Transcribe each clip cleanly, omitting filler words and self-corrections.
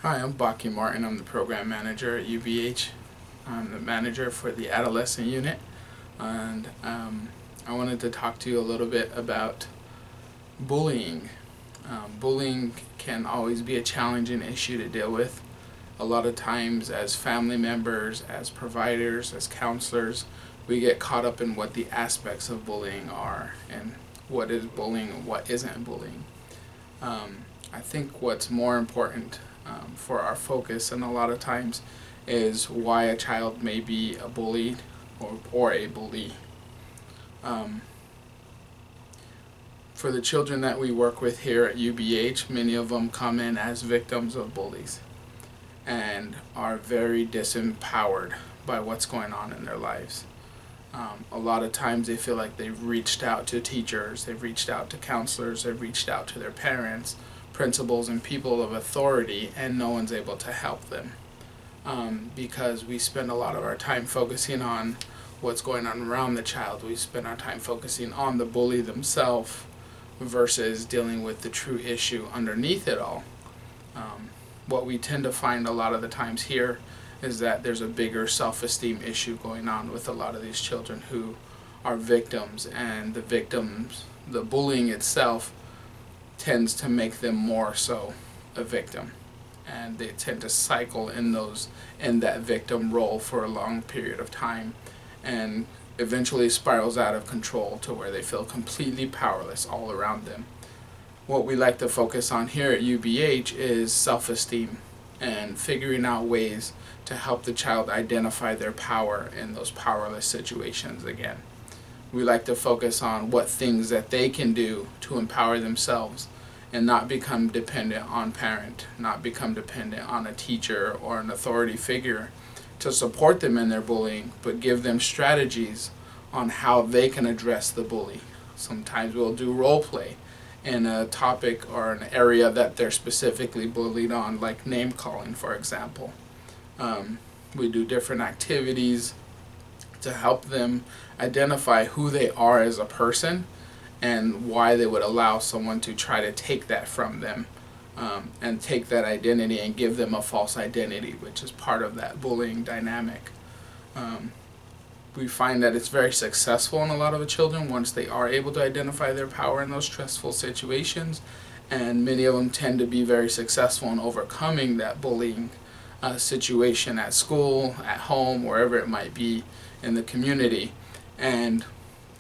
Hi, I'm Baki Martin. I'm the program manager at UBH. I'm the manager for the adolescent unit, and I wanted to talk to you a little bit about bullying. Bullying can always be a challenging issue to deal with. A lot of times, as family members, as providers, as counselors, we get caught up in what the aspects of bullying are and what is bullying and what isn't bullying. I think what's more important for our focus, and a lot of times, is why a child may be a bullied or a bully. For the children that we work with here at UBH, many of them come in as victims of bullies and are very disempowered by what's going on in their lives. A lot of times they feel like they've reached out to teachers, they've reached out to counselors, they've reached out to their parents, principals, and people of authority, and no one's able to help them. Because we spend a lot of our time focusing on what's going on around the child. We spend our time focusing on the bully themselves versus dealing with the true issue underneath it all. What we tend to find a lot of the times here is that there's a bigger self-esteem issue going on with a lot of these children who are victims, and the bullying itself tends to make them more so a victim, and they tend to cycle in that victim role for a long period of time, and eventually spirals out of control to where they feel completely powerless all around them. What we like to focus on here at UBH is self-esteem and figuring out ways to help the child identify their power in those powerless situations again. We like to focus on what things that they can do to empower themselves and not become dependent on parent, not become dependent on a teacher or an authority figure to support them in their bullying, but give them strategies on how they can address the bully. Sometimes we'll do role play in a topic or an area that they're specifically bullied on, like name calling, for example. We do different activities to help them identify who they are as a person and why they would allow someone to try to take that from them, and take that identity and give them a false identity, which is part of that bullying dynamic. We find that it's very successful in a lot of the children once they are able to identify their power in those stressful situations, and many of them tend to be very successful in overcoming that bullying situation at school, at home, wherever it might be in the community, and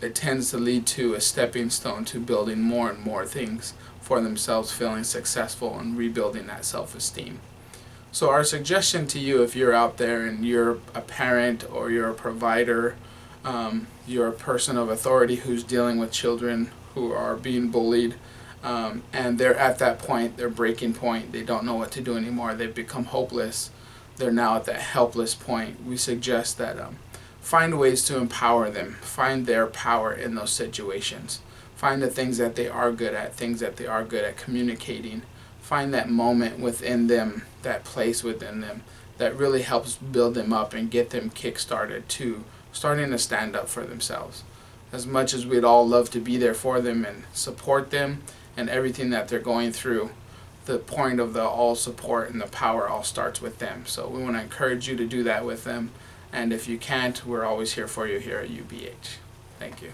it tends to lead to a stepping stone to building more and more things for themselves, feeling successful and rebuilding that self-esteem. So our suggestion to you, if you're out there and you're a parent or you're a provider, you're a person of authority who's dealing with children who are being bullied, and they're at that point, their breaking point, they don't know what to do anymore, they've become hopeless, they're now at that helpless point, we suggest that find ways to empower them, find their power in those situations, find the things that they are good at, things that they are good at communicating, find that moment within them, that place within them that really helps build them up and get them kick-started to starting to stand up for themselves. As much as we'd all love to be there for them and support them and everything that they're going through, the point of the all support and the power all starts with them. So we want to encourage you to do that with them, and if you can't, we're always here for you here at UBH. Thank you.